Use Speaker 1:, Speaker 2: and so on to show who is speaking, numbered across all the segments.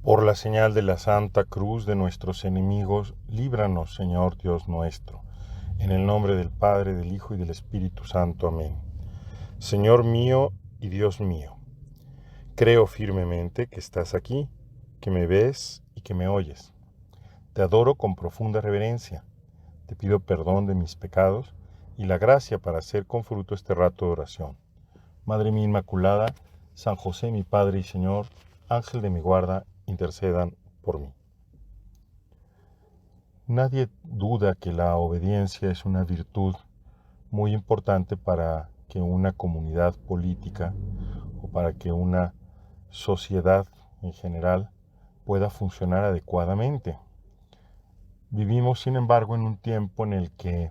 Speaker 1: Por la señal de la Santa Cruz de nuestros enemigos, líbranos, Señor Dios nuestro. En el nombre del Padre, del Hijo y del Espíritu Santo. Amén. Señor mío y Dios mío, creo firmemente que estás aquí, que me ves y que me oyes. Te adoro con profunda reverencia. Te pido perdón de mis pecados y la gracia para hacer con fruto este rato de oración. Madre mía Inmaculada, San José mi Padre y Señor, Ángel de mi guarda, intercedan por mí. Nadie duda que la obediencia es una virtud muy importante para que una comunidad política o para que una sociedad en general pueda funcionar adecuadamente. Vivimos, sin embargo, en un tiempo en el que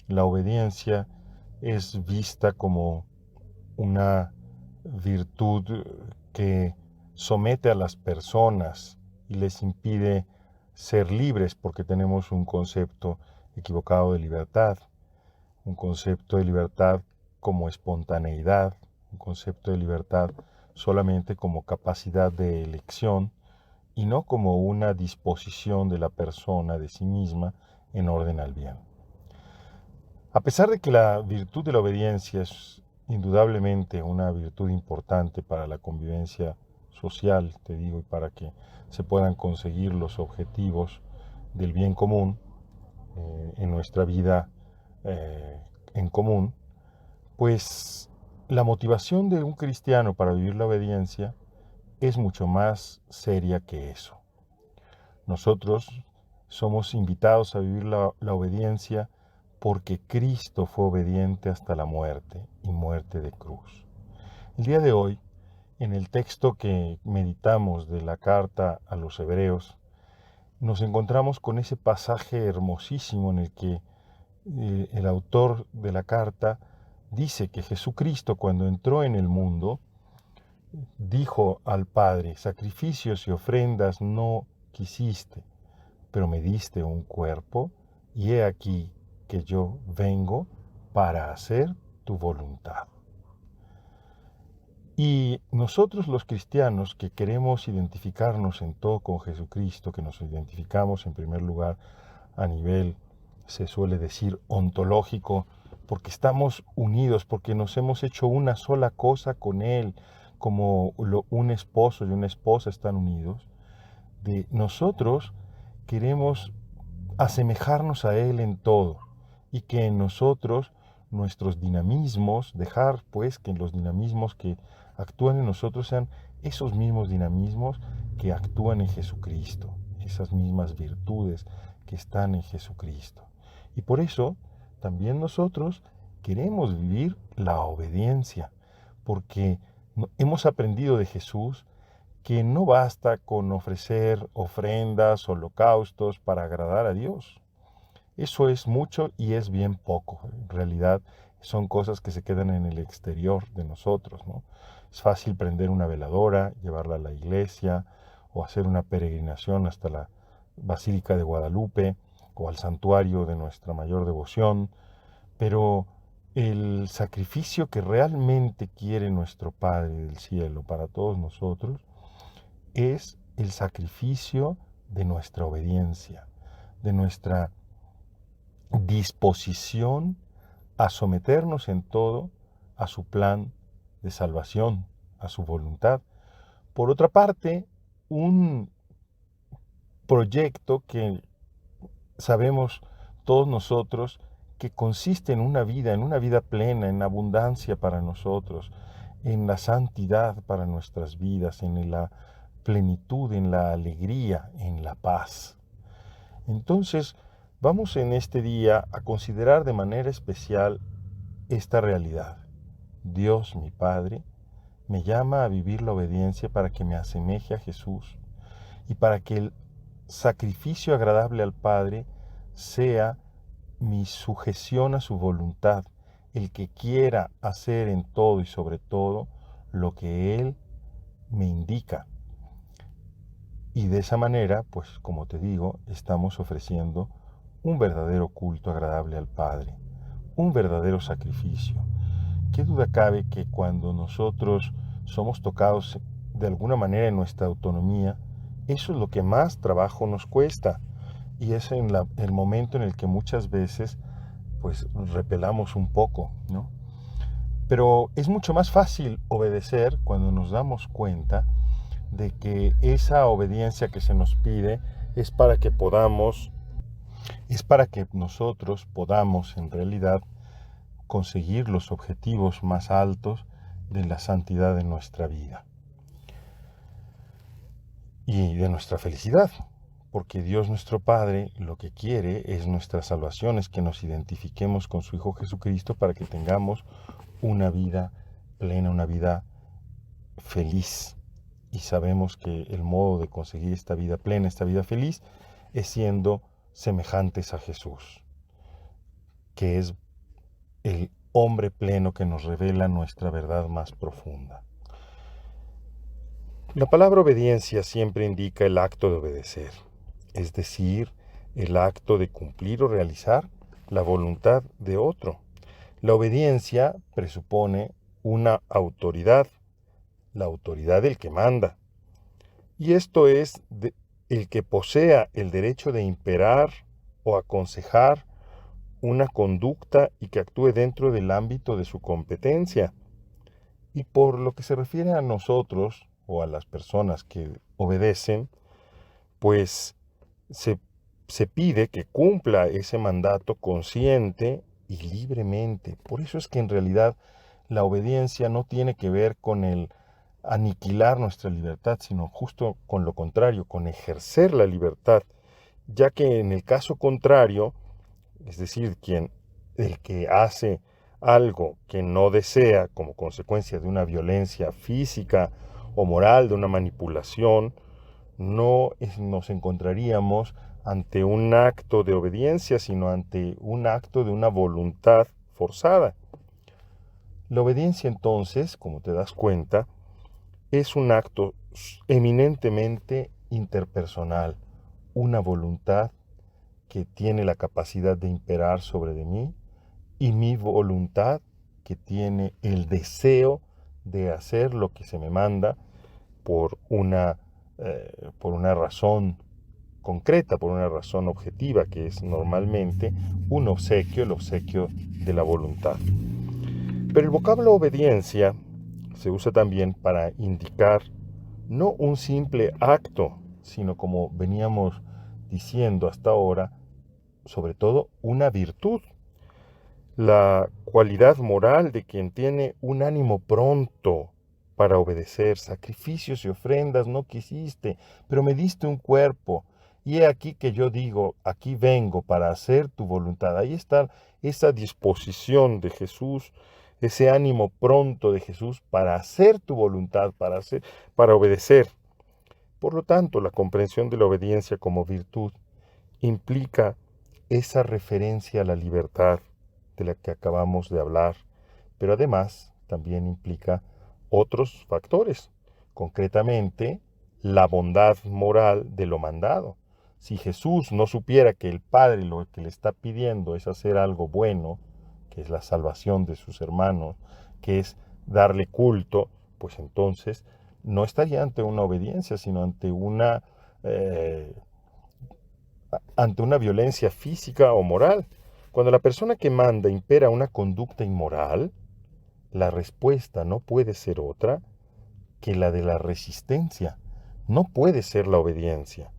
Speaker 1: la obediencia es vista como una virtud que somete a las personas y les impide ser libres porque tenemos un concepto equivocado de libertad, un concepto de libertad como espontaneidad, un concepto de libertad solamente como capacidad de elección y no como una disposición de la persona de sí misma en orden al bien. A pesar de que la virtud de la obediencia es indudablemente una virtud importante para la convivencia social, te digo, y para que se puedan conseguir los objetivos del bien común en nuestra vida eh, en común, pues la motivación de un cristiano para vivir la obediencia es mucho más seria que eso. Nosotros somos invitados a vivir la obediencia porque Cristo fue obediente hasta la muerte y muerte de cruz. El día de hoy, en el texto que meditamos de la carta a los Hebreos, nos encontramos con ese pasaje hermosísimo en el que el autor de la carta dice que Jesucristo, cuando entró en el mundo, dijo al Padre: sacrificios y ofrendas no quisiste, pero me diste un cuerpo, y he aquí que yo vengo para hacer tu voluntad. Y nosotros los cristianos que queremos identificarnos en todo con Jesucristo, que nos identificamos en primer lugar a nivel, se suele decir, ontológico, porque estamos unidos, porque nos hemos hecho una sola cosa con Él, como un esposo y una esposa están unidos, de nosotros queremos asemejarnos a Él en todo y que en nosotros nuestros dinamismos, dejar pues que los dinamismos que actúan en nosotros sean esos mismos dinamismos que actúan en Jesucristo, esas mismas virtudes que están en Jesucristo. Y por eso también nosotros queremos vivir la obediencia, porque hemos aprendido de Jesús que no basta con ofrecer ofrendas, holocaustos para agradar a Dios. Eso es mucho y es bien poco. En realidad son cosas que se quedan en el exterior de nosotros, ¿no? Es fácil prender una veladora, llevarla a la iglesia o hacer una peregrinación hasta la Basílica de Guadalupe o al santuario de nuestra mayor devoción, pero el sacrificio que realmente quiere nuestro Padre del cielo para todos nosotros es el sacrificio de nuestra obediencia, de nuestra disposición a someternos en todo a su plan de salvación, a su voluntad. Por otra parte, un proyecto que sabemos todos nosotros que consiste en una vida plena, en abundancia para nosotros, en la santidad para nuestras vidas, en la plenitud, en la alegría, en la paz. Entonces, vamos en este día a considerar de manera especial esta realidad. Dios, mi Padre, me llama a vivir la obediencia para que me asemeje a Jesús y para que el sacrificio agradable al Padre sea mi sujeción a su voluntad, el que quiera hacer en todo y sobre todo lo que Él me indica. Y de esa manera, pues como te digo, estamos ofreciendo un verdadero culto agradable al Padre, un verdadero sacrificio. ¿Qué duda cabe que cuando nosotros somos tocados de alguna manera en nuestra autonomía Eso es lo que más trabajo nos cuesta. Y es el momento en el que muchas veces pues repelamos un poco, ¿no? Pero es mucho más fácil obedecer cuando nos damos cuenta de que esa obediencia que se nos pide es para que nosotros podamos en realidad conseguir los objetivos más altos de la santidad de nuestra vida y de nuestra felicidad. Porque Dios nuestro Padre lo que quiere es nuestra salvación, es que nos identifiquemos con su Hijo Jesucristo para que tengamos una vida plena, una vida feliz. Y sabemos que el modo de conseguir esta vida plena, esta vida feliz, es siendo semejantes a Jesús, que es el hombre pleno que nos revela nuestra verdad más profunda. La palabra obediencia siempre indica el acto de obedecer, es decir, el acto de cumplir o realizar la voluntad de otro. La obediencia presupone una autoridad, la autoridad del que manda. Y esto es el que posea el derecho de imperar o aconsejar una conducta y que actúe dentro del ámbito de su competencia. Y por lo que se refiere a nosotros o a las personas que obedecen, pues se, se pide que cumpla ese mandato consciente y libremente. Por eso es que en realidad la obediencia no tiene que ver con el aniquilar nuestra libertad, sino justo con lo contrario, con ejercer la libertad, ya que en el caso contrario, es decir, el que hace algo que no desea como consecuencia de una violencia física o moral, de una manipulación, no nos encontraríamos ante un acto de obediencia, sino ante un acto de una voluntad forzada. La obediencia entonces, como te das cuenta, es un acto eminentemente interpersonal, una voluntad que tiene la capacidad de imperar sobre de mí y mi voluntad que tiene el deseo de hacer lo que se me manda por por una razón concreta, por una razón objetiva, que es normalmente un obsequio, el obsequio de la voluntad. Pero el vocablo obediencia se usa también para indicar no un simple acto, sino como veníamos diciendo hasta ahora, sobre todo una virtud, la cualidad moral de quien tiene un ánimo pronto para obedecer. Sacrificios y ofrendas no quisiste, pero me diste un cuerpo. Y he aquí que yo digo, aquí vengo para hacer tu voluntad. Ahí está esa disposición de Jesús, ese ánimo pronto de Jesús para hacer tu voluntad, para obedecer. Por lo tanto, la comprensión de la obediencia como virtud implica esa referencia a la libertad de la que acabamos de hablar, pero además también implica otros factores, concretamente la bondad moral de lo mandado. Si Jesús no supiera que el Padre lo que le está pidiendo es hacer algo bueno, que es la salvación de sus hermanos, que es darle culto, pues entonces no estaría ante una obediencia, sino ante una violencia física o moral. Cuando la persona que manda impera una conducta inmoral, la respuesta no puede ser otra que la de la resistencia. No puede ser la obediencia,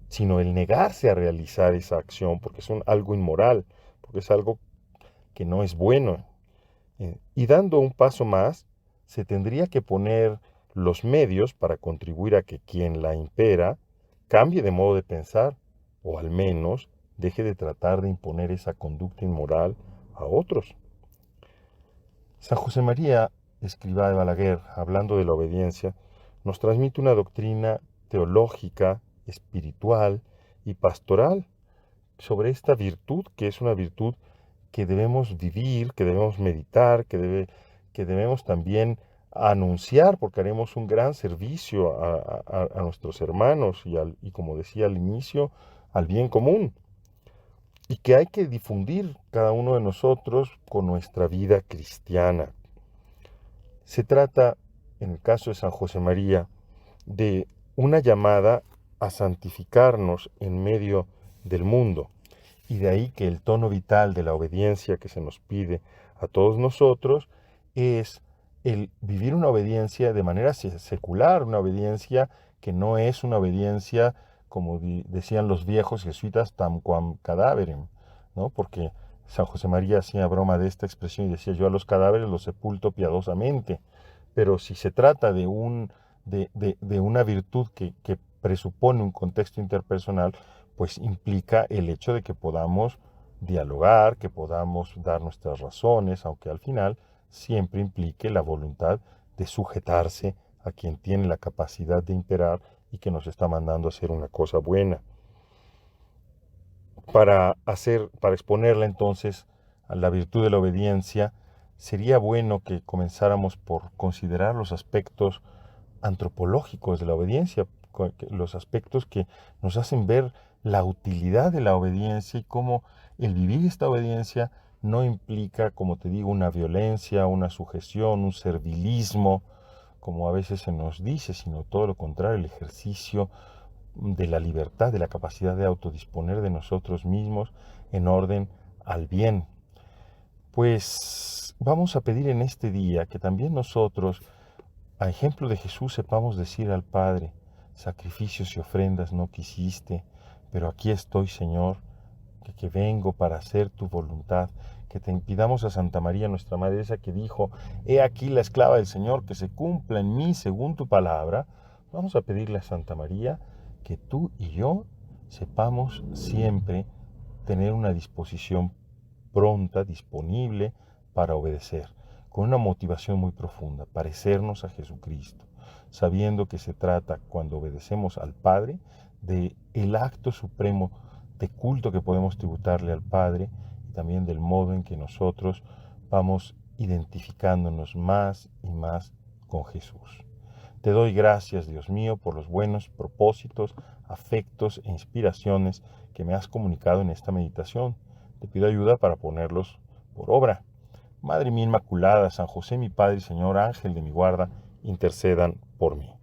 Speaker 1: sino el negarse a realizar esa acción porque es algo inmoral, porque es algo que no es bueno. Y dando un paso más, se tendría que poner los medios para contribuir a que quien la impera cambie de modo de pensar, o al menos deje de tratar de imponer esa conducta inmoral a otros. San José María Escrivá de Balaguer, hablando de la obediencia, nos transmite una doctrina teológica, espiritual y pastoral sobre esta virtud, que es una virtud que debemos vivir, que debemos meditar, que debemos también anunciar, porque haremos un gran servicio a nuestros hermanos y, como decía al inicio, al bien común. Y que hay que difundir cada uno de nosotros con nuestra vida cristiana. Se trata, en el caso de San José María, de una llamada a santificarnos en medio del mundo. Y de ahí que el tono vital de la obediencia que se nos pide a todos nosotros es el vivir una obediencia de manera secular, una obediencia que no es una obediencia, como decían los viejos jesuitas, tam quam cadaverem, ¿no? Porque San José María hacía broma de esta expresión y decía: yo a los cadáveres los sepulto piadosamente. Pero si se trata de una virtud que presupone un contexto interpersonal, pues implica el hecho de que podamos dialogar, que podamos dar nuestras razones, aunque al final siempre implique la voluntad de sujetarse a quien tiene la capacidad de imperar y que nos está mandando a hacer una cosa buena. Para exponerla entonces a la virtud de la obediencia, sería bueno que comenzáramos por considerar los aspectos antropológicos de la obediencia, los aspectos que nos hacen ver la utilidad de la obediencia y cómo el vivir esta obediencia no implica, como te digo, una violencia, una sujeción, un servilismo, como a veces se nos dice, sino todo lo contrario, el ejercicio de la libertad, de la capacidad de autodisponer de nosotros mismos en orden al bien. Pues vamos a pedir en este día que también nosotros, a ejemplo de Jesús, sepamos decir al Padre: sacrificios y ofrendas no quisiste, pero aquí estoy, Señor, que vengo para hacer tu voluntad. Que te pidamos a Santa María, nuestra Madre, esa que dijo: he aquí la esclava del Señor, que se cumpla en mí según tu palabra. Vamos a pedirle a Santa María que tú y yo sepamos siempre tener una disposición pronta, disponible para obedecer, con una motivación muy profunda: parecernos a Jesucristo, sabiendo que se trata, cuando obedecemos al Padre, de el acto supremo de culto que podemos tributarle al Padre, y también del modo en que nosotros vamos identificándonos más y más con Jesús. Te doy gracias, Dios mío, por los buenos propósitos, afectos e inspiraciones que me has comunicado en esta meditación. Te pido ayuda para ponerlos por obra. Madre mía Inmaculada, San José mi Padre y Señor, Ángel de mi guarda, intercedan por mí.